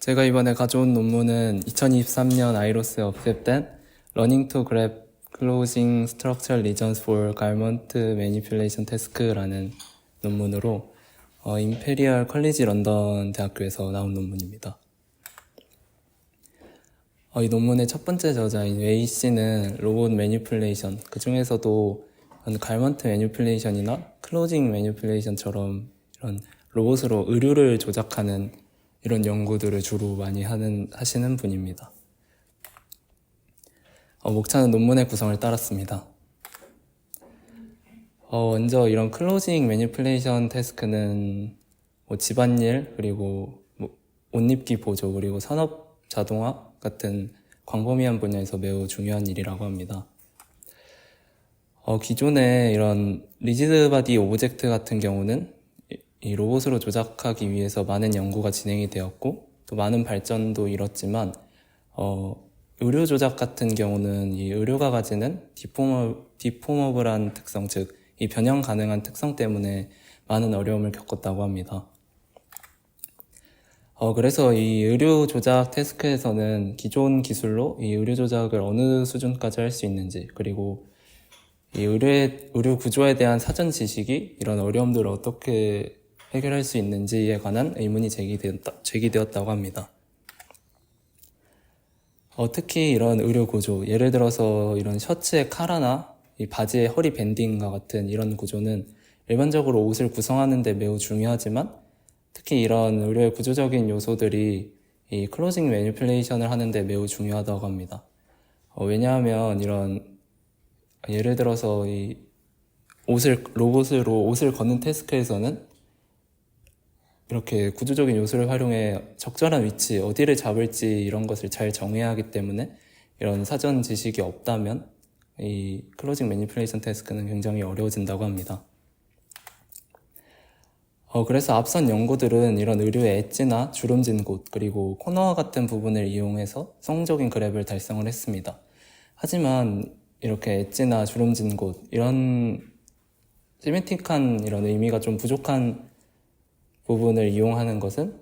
제가 이번에 가져온 논문은 2023년 아이로스에 업데이트된 Learning to Grab Closing Structural Regions for Garment Manipulation Task라는 논문으로 임페리얼 컬리지 런던 대학교에서 나온 논문입니다. 이 논문의 첫 번째 저자인 웨이 씨는 로봇 매니플레이션, 그 중에서도 갈먼트 매니플레이션이나 클로징 매니플레이션처럼 이런 로봇으로 의류를 조작하는 이런 연구들을 주로 많이 하시는 분입니다. 목차는 논문의 구성을 따랐습니다. 먼저 이런 클로징 매니플레이션 태스크는 집안일, 그리고 옷 입기 보조, 그리고 산업 자동화 같은 광범위한 분야에서 매우 중요한 일이라고 합니다. 기존에 이런 리지드 바디 오브젝트 같은 경우는 이 로봇으로 조작하기 위해서 많은 연구가 진행이 되었고 또 많은 발전도 이뤘지만 의료 조작 같은 경우는 이 의료가 가지는 디포머블한 특성, 즉 이 변형 가능한 특성 때문에 많은 어려움을 겪었다고 합니다. 그래서 이 의료 조작 태스크에서는 기존 기술로 이 의료 조작을 어느 수준까지 할 수 있는지, 그리고 이 의료 구조에 대한 사전 지식이 이런 어려움들을 어떻게 해결할 수 있는지에 관한 의문이 제기되었다고 합니다. 특히 이런 의료 구조, 예를 들어서 이런 셔츠의 카라나 이 바지의 허리 밴딩과 같은 이런 구조는 일반적으로 옷을 구성하는 데 매우 중요하지만 특히 이런 의료의 구조적인 요소들이 이 클로징 매니플레이션을 하는 데 매우 중요하다고 합니다. 왜냐하면 이런 예를 들어서 이 로봇으로 옷을 걷는 태스크에서는 이렇게 구조적인 요소를 활용해 적절한 위치, 어디를 잡을지 이런 것을 잘 정해야 하기 때문에 이런 사전 지식이 없다면 이 클로징 매니플레이션 태스크는 굉장히 어려워진다고 합니다. 그래서 앞선 연구들은 이런 의료의 엣지나 주름진 곳, 그리고 코너 같은 부분을 이용해서 성공적인 그랩을 달성을 했습니다. 하지만 이렇게 엣지나 주름진 곳, 이런 시메틱한 이런 의미가 좀 부족한 부분을 이용하는 것은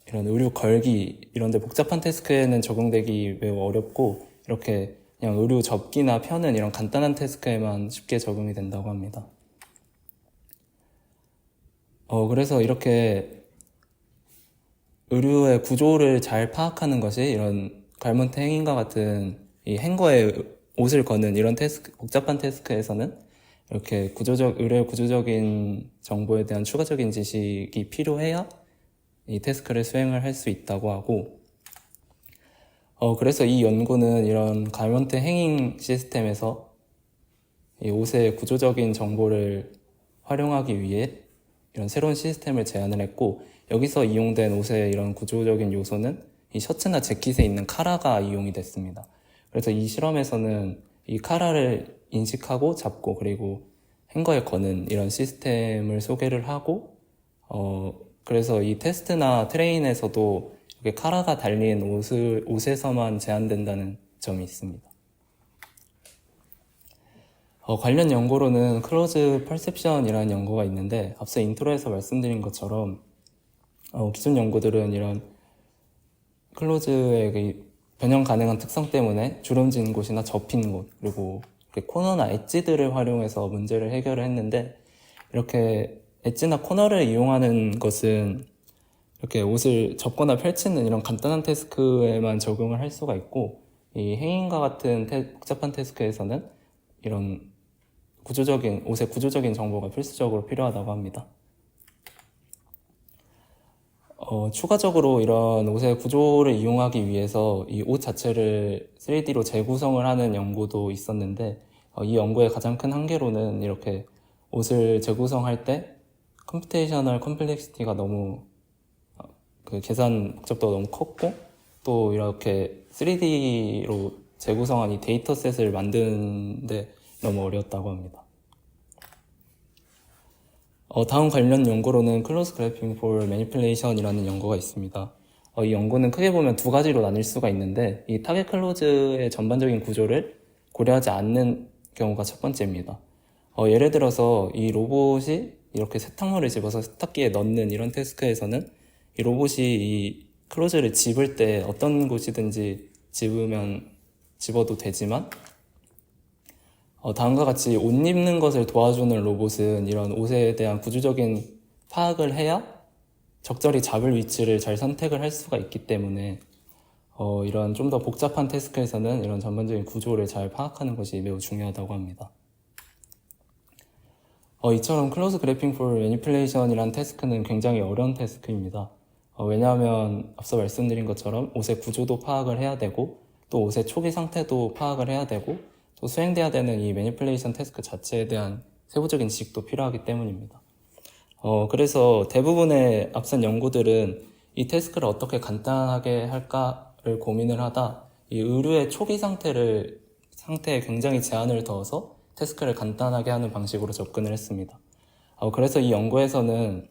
이런 의류 걸기, 이런 데 복잡한 태스크에는 적용되기 매우 어렵고 이렇게 그냥 의류 접기나 펴는 이런 간단한 태스크에만 쉽게 적용이 된다고 합니다. 그래서 이렇게 의류의 구조를 잘 파악하는 것이 이런 갈먼트 행인과 같은 이 행거에 옷을 거는 이런 복잡한 태스크에서는 이렇게 의료의 구조적인 정보에 대한 추가적인 지식이 필요해야 이 태스크를 수행을 할 수 있다고 하고, 그래서 이 연구는 이런 갈먼트 행잉 시스템에서 이 옷의 구조적인 정보를 활용하기 위해 이런 새로운 시스템을 제안을 했고, 여기서 이용된 옷의 이런 구조적인 요소는 이 셔츠나 재킷에 있는 카라가 이용이 됐습니다. 그래서 이 실험에서는 이 카라를 인식하고 잡고 그리고 행거에 거는 이런 시스템을 소개를 하고, 그래서 이 테스트나 트레인에서도 이렇게 카라가 달린 옷에서만 제한된다는 점이 있습니다. 관련 연구로는 클로즈 퍼셉션이라는 연구가 있는데, 앞서 인트로에서 말씀드린 것처럼 기존 연구들은 이런 클로즈의 변형 가능한 특성 때문에 주름진 곳이나 접힌 곳, 그리고 코너나 엣지들을 활용해서 문제를 해결을 했는데, 이렇게 엣지나 코너를 이용하는 것은 이렇게 옷을 접거나 펼치는 이런 간단한 태스크에만 적용을 할 수가 있고, 이 행인과 같은 복잡한 태스크에서는 이런 옷의 구조적인 정보가 필수적으로 필요하다고 합니다. 추가적으로 이런 옷의 구조를 이용하기 위해서 이 옷 자체를 3D로 재구성을 하는 연구도 있었는데, 이 연구의 가장 큰 한계로는 이렇게 옷을 재구성할 때 컴퓨테이셔널 컴플렉시티가 너무 계산 복잡도가 너무 컸고, 또 이렇게 3D로 재구성한 이 데이터셋을 만드는데 너무 어려웠다고 합니다. 다음 관련 연구로는 클로즈 그래핑 for manipulation이라는 연구가 있습니다. 이 연구는 크게 보면 두 가지로 나뉠 수가 있는데, 이 타겟 클로즈의 전반적인 구조를 고려하지 않는 경우가 첫 번째입니다. 예를 들어서 이 로봇이 이렇게 세탁물을 집어서 세탁기에 넣는 이런 태스크에서는 이 로봇이 이 클로즈를 집을 때 어떤 곳이든지 집어도 되지만 다음과 같이 옷 입는 것을 도와주는 로봇은 이런 옷에 대한 구조적인 파악을 해야 적절히 잡을 위치를 잘 선택을 할 수가 있기 때문에 이런 좀 더 복잡한 태스크에서는 이런 전반적인 구조를 잘 파악하는 것이 매우 중요하다고 합니다. 이처럼 클로즈 그래핑 for 매니플레이션이란 태스크는 굉장히 어려운 태스크입니다. 왜냐하면 앞서 말씀드린 것처럼 옷의 구조도 파악을 해야 되고 또 옷의 초기 상태도 파악을 해야 되고 또 수행돼야 되는 이 매니플레이션 태스크 자체에 대한 세부적인 지식도 필요하기 때문입니다. 그래서 대부분의 앞선 연구들은 이 태스크를 어떻게 간단하게 할까를 고민을 하다 이 의류의 초기 상태에 굉장히 제한을 둬서 태스크를 간단하게 하는 방식으로 접근을 했습니다. 그래서 이 연구에서는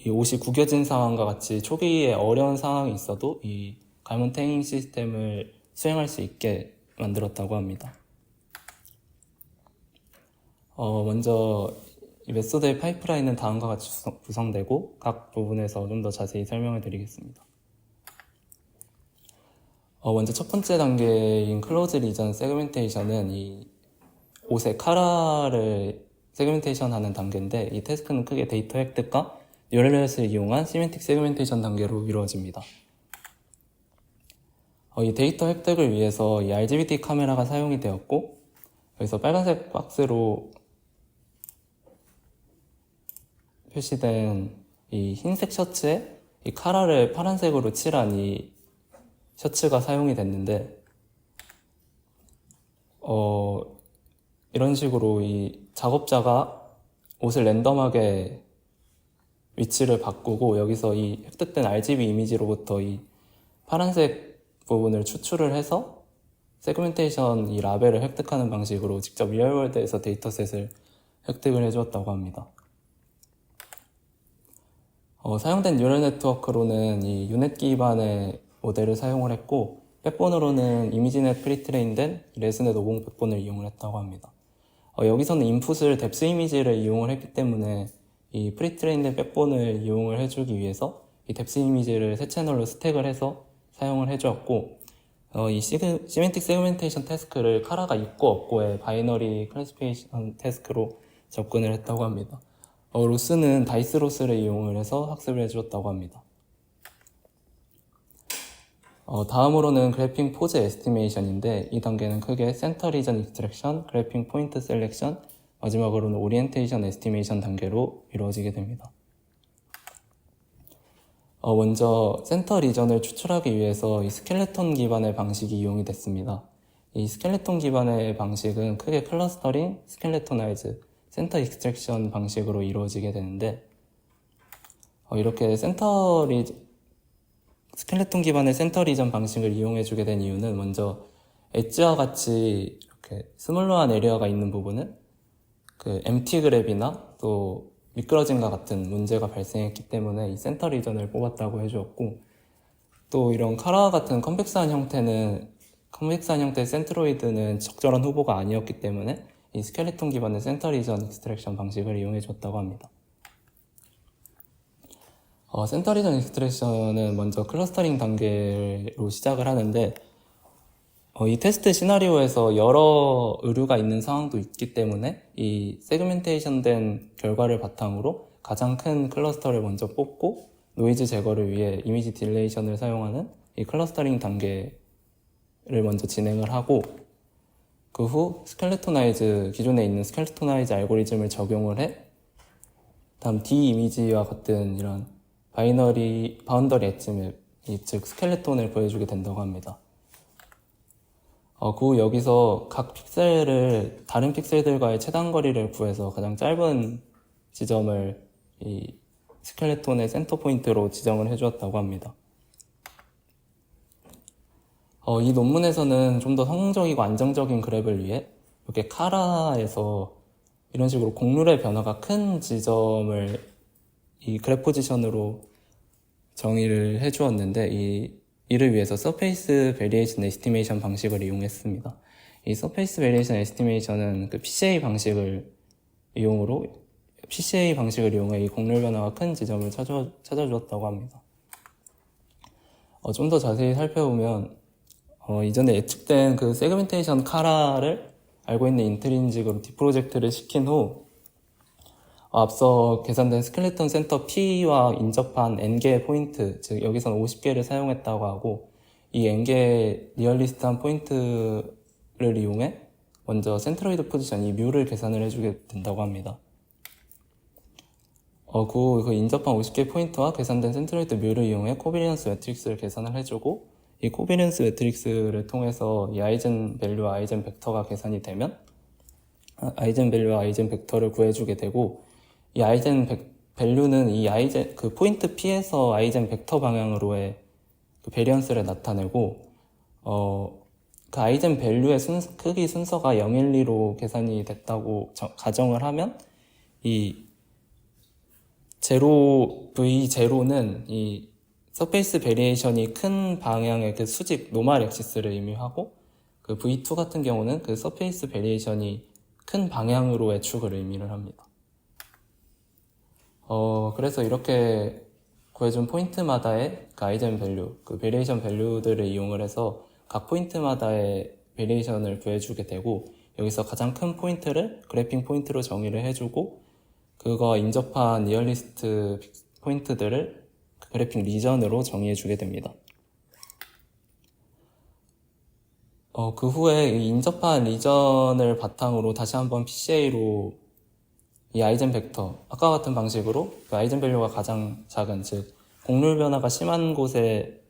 이 옷이 구겨진 상황과 같이 초기에 어려운 상황이 있어도 이 갈문 탱잉 시스템을 수행할 수 있게 만들었다고 합니다. 먼저 이 메소드의 파이프라인은 다음과 같이 구성되고 각 부분에서 좀 더 자세히 설명을 드리겠습니다. 먼저 첫 번째 단계인 클로즈 리전 세그멘테이션은 이 옷의 카라를 세그멘테이션 하는 단계인데 이 태스크는 크게 데이터 획득과 뉴럴넷을 이용한 시멘틱 세그멘테이션 단계로 이루어집니다. 이 데이터 획득을 위해서 이 RGBD 카메라가 사용이 되었고 여기서 빨간색 박스로 표시된 이 흰색 셔츠에 이 카라를 파란색으로 칠한 이 셔츠가 사용이 됐는데 이런 식으로 이 작업자가 옷을 랜덤하게 위치를 바꾸고 여기서 이 획득된 RGB 이미지로부터 이 파란색 부분을 추출을 해서 세그멘테이션 이 라벨을 획득하는 방식으로 직접 리얼월드에서 데이터셋을 획득을 해주었다고 합니다. 사용된 뉴럴 네트워크로는 이 유넷 기반의 모델을 사용을 했고 백본으로는 이미지넷 프리트레인된 레스넷 50 백본을 이용을 했다고 합니다. 여기서는 인풋을 뎁스 이미지를 이용을 했기 때문에 이 프리트레인된 백본을 이용을 해주기 위해서 이 뎁스 이미지를 세 채널로 스택을 해서 사용을 해주었고 이 시멘틱 세그멘테이션 태스크를 카라가 있고 없고의 바이너리 클래시피케이션 태스크로 접근을 했다고 합니다. 로스는 다이스 로스를 이용을 해서 학습을 해주었다고 합니다. 다음으로는 그래핑 포즈 에스티메이션인데 이 단계는 크게 센터 리전 익스트랙션, 그래핑 포인트 셀렉션, 마지막으로는 오리엔테이션 에스티메이션 단계로 이루어지게 됩니다. 먼저 센터 리전을 추출하기 위해서 이 스켈레톤 기반의 방식이 이용이 됐습니다. 이 스켈레톤 기반의 방식은 크게 클러스터링, 스켈레토나이즈, 센터 익스트랙션 방식으로 이루어지게 되는데 이렇게 스켈레톤 기반의 센터 리전 방식을 이용해주게 된 이유는 먼저 엣지와 같이 이렇게 스몰러한 에리어가 있는 부분은 그 empty 그랩이나 또 미끄러짐과 같은 문제가 발생했기 때문에 이 센터 리전을 뽑았다고 해주었고 또 이런 카라와 같은 컴팩스한 형태의 센트로이드는 적절한 후보가 아니었기 때문에 이 스켈레톤 기반의 센터 리전 익스트랙션 방식을 이용해줬다고 합니다. 센터 리전 익스트랙션은 먼저 클러스터링 단계로 시작을 하는데 이 테스트 시나리오에서 여러 의류가 있는 상황도 있기 때문에 이 세그멘테이션 된 결과를 바탕으로 가장 큰 클러스터를 먼저 뽑고 노이즈 제거를 위해 이미지 딜레이션을 사용하는 이 클러스터링 단계를 먼저 진행을 하고 그 후 기존에 있는 스켈레토나이즈 알고리즘을 적용을 해 다음 D 이미지와 같은 이런 바운더리 엣지 맵, 즉 스켈레톤을 보여주게 된다고 합니다. 그 후 여기서 각 픽셀을 다른 픽셀들과의 최단 거리를 구해서 가장 짧은 지점을 이 스켈레톤의 센터 포인트로 지정을 해주었다고 합니다. 이 논문에서는 좀 더 성공적이고 안정적인 그래프를 위해 이렇게 카라에서 이런 식으로 곡률의 변화가 큰 지점을 이 그래프 포지션으로 정의를 해주었는데 이를 위해서 서페이스 베리에이션 에스티메이션 방식을 이용했습니다. 이 서페이스 베리에이션 에스티메이션은 그 PCA 방식을 이용으로 PCA 방식을 이용해 이 곡률 변화가 큰 지점을 찾아주었다고 합니다. 좀 더 자세히 살펴보면 이전에 예측된 그 세그멘테이션 카라를 알고 있는 인트린직으로 디프로젝트를 시킨 후 앞서 계산된 스켈레톤 센터 P와 인접한 N개의 포인트, 즉 여기서는 50개를 사용했다고 하고 이 N개의 리얼리스트한 포인트를 이용해 먼저 센트로이드 포지션 이 뮤를 계산을 해주게 된다고 합니다. 그 인접한 50개 포인트와 계산된 센트로이드 뮤를 이용해 코비리언스 매트릭스를 계산을 해주고 이 코비리언스 매트릭스를 통해서 이 아이젠 밸류와 아이젠 벡터가 계산이 되면 아이젠 밸류와 아이젠 벡터를 구해주게 되고 이 아이젠 밸류는 이 아이젠 그 포인트 P에서 아이젠 벡터 방향으로의 그 베리언스를 나타내고 그 아이젠 밸류의 크기 순서가 0, 1, 2로 계산이 됐다고 가정을 하면 이 V0는 이 서페이스 베리에이션이 큰 방향의 그 수직 노멀 액시스를 의미하고 그 V2 같은 경우는 그 서페이스 베리에이션이 큰 방향으로의 축을 의미를 합니다. 그래서 이렇게 구해준 포인트마다의 그 아이젠 밸류, 그 베리에이션 밸류들을 이용을 해서 각 포인트마다의 베리에이션을 구해주게 되고 여기서 가장 큰 포인트를 그래핑 포인트로 정의를 해주고 그거 인접한 리얼리스트 포인트들을 그래핑 리전으로 정의해주게 됩니다. 그 후에 이 인접한 리전을 바탕으로 다시 한번 PCA로 이 아이젠 벡터, 아까 같은 방식으로 그 아이젠 밸류가 가장 작은, 즉 곡률 변화가 심한 곳에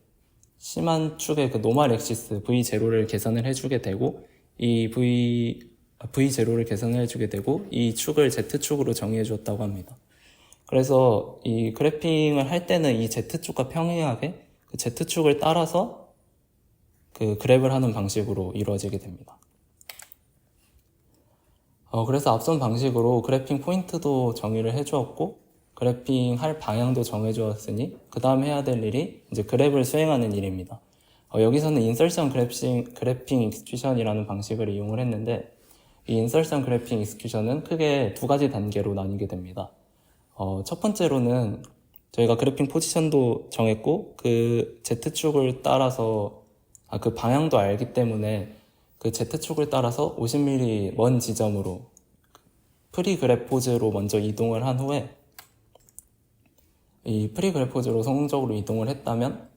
심한 축의 그 노멀 액시스 V0를 계산을 해주게 되고 이 V0를 계산을 해주게 되고 이 축을 Z축으로 정의해 주었다고 합니다. 그래서 이 그래핑을 할 때는 이 Z축과 평행하게 그 Z축을 따라서 그 그래프를 하는 방식으로 이루어지게 됩니다. 그래서 앞선 방식으로 그래핑 포인트도 정의를 해주었고 그래핑 할 방향도 정해주었으니 그 다음 해야 될 일이 이제 그래프를 수행하는 일입니다. 여기서는 인설션 그래핑 익스큐션이라는 방식을 이용을 했는데 이 인설션 그래핑 익스큐션은 크게 두 가지 단계로 나뉘게 됩니다. 첫 번째로는 저희가 그래핑 포지션도 정했고 그 Z축을 따라서 그 방향도 알기 때문에 그 Z축을 따라서 50mm 먼 지점으로 프리그래프 포즈로 먼저 이동을 한 후에 이 프리그래프 포즈로 성공적으로 이동을 했다면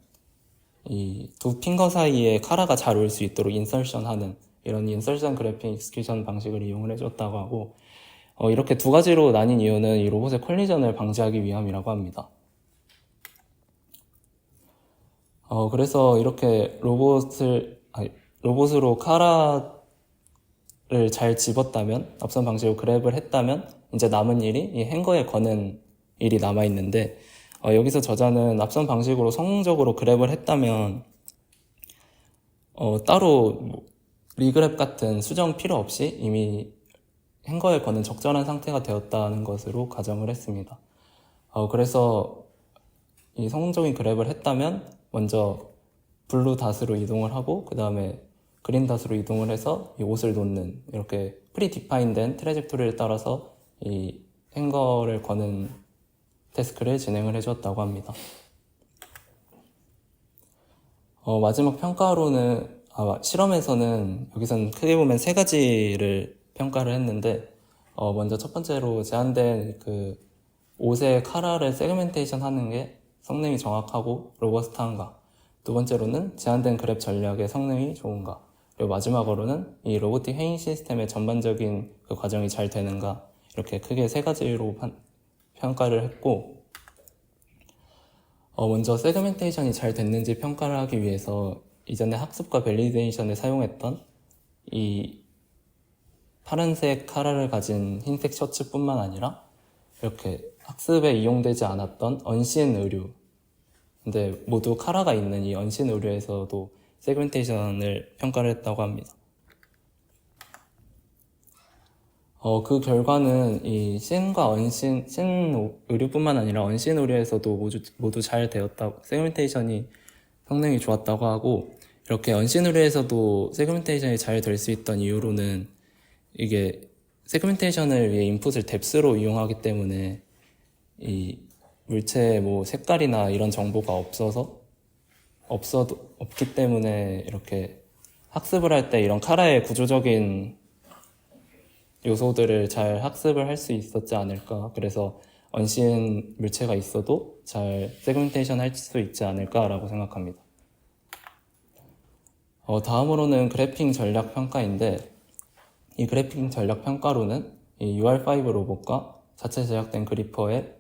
이 두 핑거 사이에 카라가 잘 올 수 있도록 인설션하는 이런 인설션 그래핑 익스큐션 방식을 이용을 해줬다고 하고 이렇게 두 가지로 나뉜 이유는 이 로봇의 콜리전을 방지하기 위함이라고 합니다. 그래서 이렇게 로봇으로 카라를 잘 집었다면 앞선 방식으로 그랩을 했다면 이제 남은 일이 이 행거에 거는 일이 남아있는데 여기서 저자는 앞선 방식으로 성공적으로 그랩을 했다면 따로 리그랩 같은 수정 필요 없이 이미 행거에 거는 적절한 상태가 되었다는 것으로 가정을 했습니다. 그래서 이 성공적인 그랩을 했다면 먼저 블루 닷으로 이동을 하고 그 다음에 그린 닷으로 이동을 해서 이 옷을 놓는 이렇게 프리디파인된 트래젝토리를 따라서 이 행거를 거는 태스크를 진행을 해주었다고 합니다. 마지막 평가로는 실험에서는 여기서는 크게 보면 세 가지를 평가를 했는데 먼저 첫 번째로 제한된 그 옷의 카라를 세그멘테이션 하는 게 성능이 정확하고 로버스트한가, 두 번째로는 제한된 그랩 전략의 성능이 좋은가, 그리고 마지막으로는 이 로보틱 회의 시스템의 전반적인 그 과정이 잘 되는가, 이렇게 크게 세 가지로 평가를 했고 먼저 세그멘테이션이 잘 됐는지 평가를 하기 위해서 이전에 학습과 밸리데이션에 사용했던 이 파란색 카라를 가진 흰색 셔츠뿐만 아니라 이렇게 학습에 이용되지 않았던 언신 의류, 근데 모두 카라가 있는 이 언신 의류에서도 세그멘테이션을 평가를 했다고 합니다. 그 결과는 이 신과 언신, 신 의류뿐만 아니라 언신 의류에서도 모두 잘 되었다고, 세그멘테이션이 성능이 좋았다고 하고, 이렇게 언신 의류에서도 세그멘테이션이 잘 될 수 있던 이유로는 이게 세그멘테이션을 위해 인풋을 뎁스로 이용하기 때문에 이 물체의 뭐 색깔이나 이런 정보가 없기 때문에 이렇게 학습을 할 때 이런 카라의 구조적인 요소들을 잘 학습을 할 수 있었지 않을까. 그래서 언시인 물체가 있어도 잘 세그멘테이션 할 수 있지 않을까라고 생각합니다. 다음으로는 그래핑 전략 평가인데, 이 그래핑 전략 평가로는 이 UR5 로봇과 자체 제작된 그리퍼에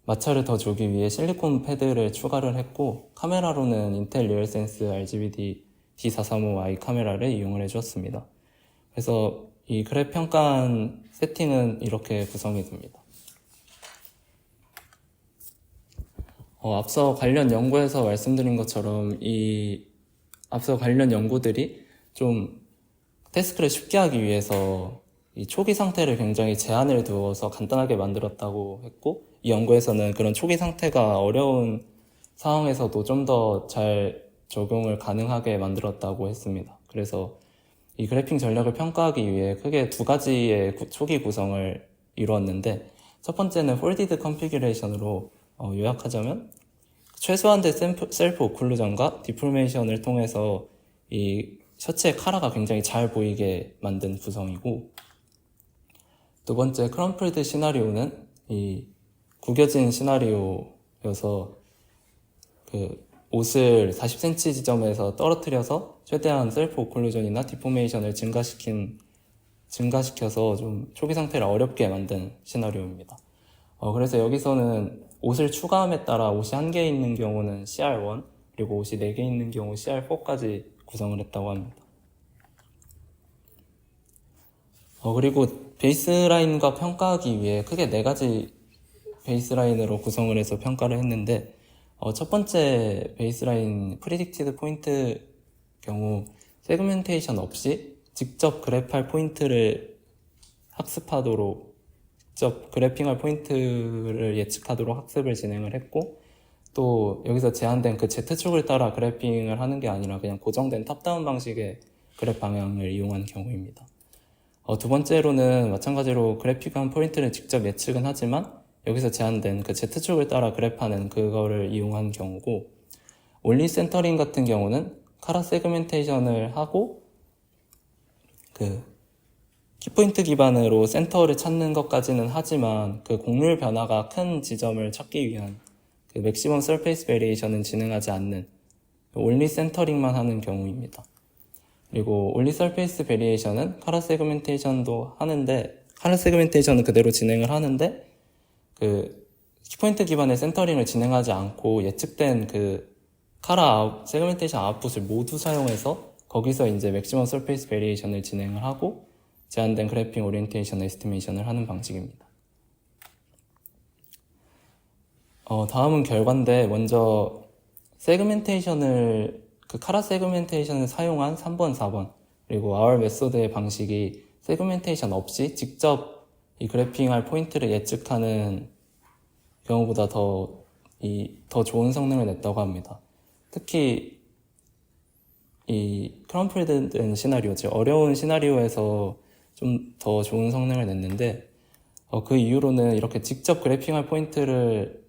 마찰을 더 주기 위해 실리콘 패드를 추가를 했고, 카메라로는 인텔 리얼센스 RGB D435i 카메라를 이용을 해주었습니다. 그래서 이 그래프 평가한 세팅은 이렇게 구성이 됩니다. 앞서 관련 연구에서 말씀드린 것처럼 앞서 관련 연구들이 좀 태스크를 쉽게 하기 위해서 이 초기 상태를 굉장히 제한을 두어서 간단하게 만들었다고 했고, 이 연구에서는 그런 초기 상태가 어려운 상황에서도 좀 더 잘 적용을 가능하게 만들었다고 했습니다. 그래서 이 그래핑 전략을 평가하기 위해 크게 두 가지의 초기 구성을 이루었는데, 첫 번째는 폴디드 컨피규레이션으로 요약하자면 최소한의 셀프 오클루전과 디포메이션을 통해서 이 셔츠의 카라가 굉장히 잘 보이게 만든 구성이고, 두 번째 크럼플드 시나리오는 이 구겨진 시나리오여서 그 옷을 40cm 지점에서 떨어뜨려서 최대한 셀프 오클루전이나 디포메이션을 증가시켜서 좀 초기 상태를 어렵게 만든 시나리오입니다. 그래서 여기서는 옷을 추가함에 따라 옷이 1개 있는 경우는 CR1, 그리고 옷이 4개 있는 경우 CR4까지 구성을 했다고 합니다. 그리고 베이스라인과 평가하기 위해 크게 4가지 베이스라인으로 구성을 해서 평가를 했는데, 첫 번째 베이스라인 프리딕티드 포인트 경우 세그멘테이션 없이 직접 그래프할 포인트를 학습하도록, 직접 그래핑할 포인트를 예측하도록 학습을 진행을 했고, 또 여기서 제한된 그 Z축을 따라 그래핑을 하는 게 아니라 그냥 고정된 탑다운 방식의 그래프 방향을 이용한 경우입니다. 두 번째로는 마찬가지로 그래픽한 포인트를 직접 예측은 하지만 여기서 제한된 그 Z축을 따라 그래프하는 그거를 이용한 경우고, 올리 센터링 같은 경우는 카라 세그멘테이션을 하고 그 키포인트 기반으로 센터를 찾는 것까지는 하지만 그 곡률 변화가 큰 지점을 찾기 위한 그 맥시멈 서페이스 베리에이션은 진행하지 않는 올리 센터링만 하는 경우입니다. 그리고 올리 서페이스 베리에이션은 카라 세그멘테이션도 하는데, 카라 세그멘테이션은 그대로 진행을 하는데 그 키포인트 기반의 센터링을 진행하지 않고 예측된 그 카라 세그멘테이션 아웃풋을 모두 사용해서 거기서 이제 맥시멈 서페이스 베리에이션을 진행을 하고 제한된 그래핑 오리엔테이션 에스티메이션을 하는 방식입니다. 다음은 결과인데, 먼저 세그멘테이션을 그 카라 세그멘테이션을 사용한 3번, 4번 그리고 our 메소드의 방식이 세그멘테이션 없이 직접 이 그래핑할 포인트를 예측하는 경우보다 더 좋은 성능을 냈다고 합니다. 특히 이 크럼플된 시나리오죠. 어려운 시나리오에서 좀 더 좋은 성능을 냈는데, 그 이유로는 이렇게 직접 그래핑할 포인트를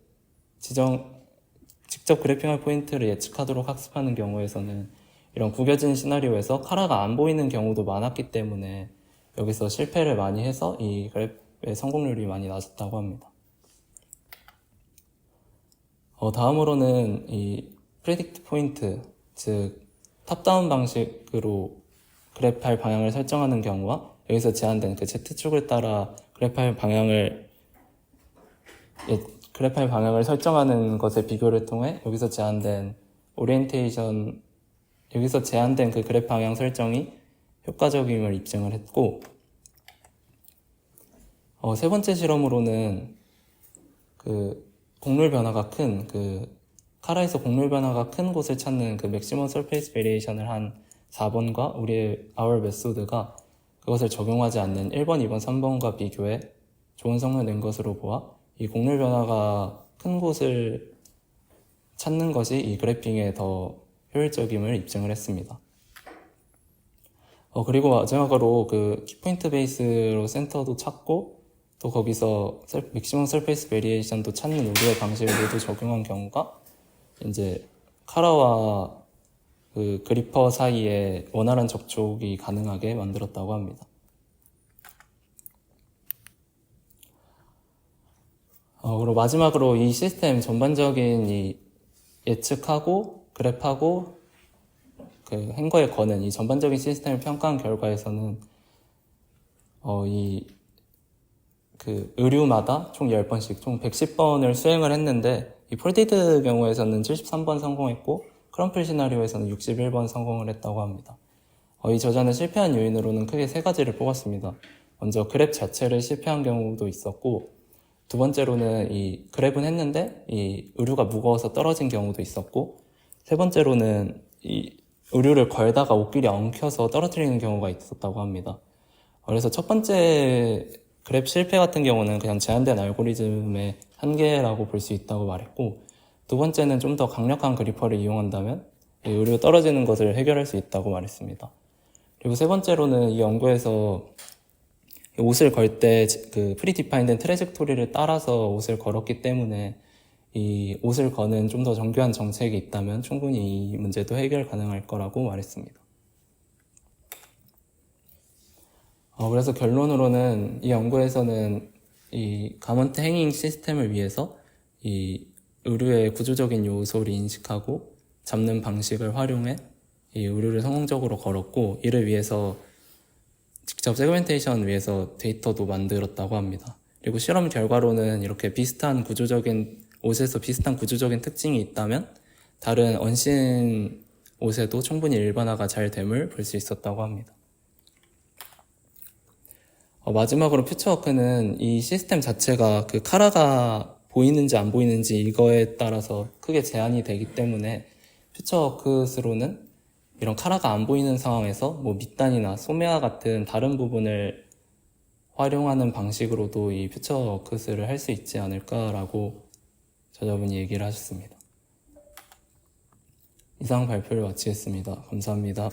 예측하도록 학습하는 경우에서는 이런 구겨진 시나리오에서 카라가 안 보이는 경우도 많았기 때문에 여기서 실패를 많이 해서 이 그래프의 성공률이 많이 낮았다고 합니다. 다음으로는 이 프레딕트 포인트, 즉 탑다운 방식으로 그래프할 방향을 설정하는 경우와 여기서 제한된 그 Z축을 따라 그래프할 방향을 설정하는 것의 비교를 통해 여기서 제한된 그 그래프 방향 설정이 효과적임을 입증을 했고, 세 번째 실험으로는 그 곡률 변화가 큰 카라에서 곡률 변화가 큰 곳을 찾는 그 맥시멈 서페이스 베리에이션을 한 4번과 우리의 our 메소드가 그것을 적용하지 않는 1번, 2번, 3번과 비교해 좋은 성능을 낸 것으로 보아 이 곡률 변화가 큰 곳을 찾는 것이 이 그래핑에 더 효율적임을 입증을 했습니다. 그리고 마지막으로 그 키포인트 베이스로 센터도 찾고 또 거기서 맥시멈 서페이스 베리에이션도 찾는 우리의 방식을 모두 적용한 경우가 이제 카라와 그 그리퍼 사이에 원활한 접촉이 가능하게 만들었다고 합니다. 그리고 마지막으로 이 시스템 전반적인 이 예측하고 그래프하고 그 행거에 거는 이 전반적인 시스템을 평가한 결과에서는 이 그 의류마다 총 10번씩 총 110번을 수행을 했는데 이 폴디드 경우에서는 73번 성공했고 크럼플 시나리오에서는 61번 성공을 했다고 합니다. 이 저자는 실패한 요인으로는 크게 세 가지를 뽑았습니다. 먼저 그랩 자체를 실패한 경우도 있었고 두 번째로는 이 그랩은 했는데 이 의류가 무거워서 떨어진 경우도 있었고 세 번째로는 이 의류를 걸다가 옷길이 엉켜서 떨어뜨리는 경우가 있었다고 합니다. 그래서 첫 번째 그랩 실패 같은 경우는 그냥 제한된 알고리즘의 한계라고 볼 수 있다고 말했고 두 번째는 좀 더 강력한 그리퍼를 이용한다면 이 의류 떨어지는 것을 해결할 수 있다고 말했습니다. 그리고 세 번째로는 이 연구에서 옷을 걸 때 그 프리디파인된 트래젝토리를 따라서 옷을 걸었기 때문에 이 옷을 거는 좀 더 정교한 정책이 있다면 충분히 이 문제도 해결 가능할 거라고 말했습니다. 그래서 결론으로는 이 연구에서는 이 가먼트 행잉 시스템을 위해서 이 의류의 구조적인 요소를 인식하고 잡는 방식을 활용해 이 의류를 성공적으로 걸었고 이를 위해서 직접 세그멘테이션 위해서 데이터도 만들었다고 합니다. 그리고 실험 결과로는 이렇게 비슷한 구조적인 옷에서 비슷한 구조적인 특징이 있다면 다른 언신 옷에도 충분히 일반화가 잘 됨을 볼 수 있었다고 합니다. 마지막으로 퓨처워크는 이 시스템 자체가 그 카라가 보이는지 안 보이는지 이거에 따라서 크게 제한이 되기 때문에 퓨처워크스로는 이런 카라가 안 보이는 상황에서 뭐 밑단이나 소매와 같은 다른 부분을 활용하는 방식으로도 이 퓨처워크스를 할 수 있지 않을까라고 저자분이 얘기를 하셨습니다. 이상 발표를 마치겠습니다. 감사합니다.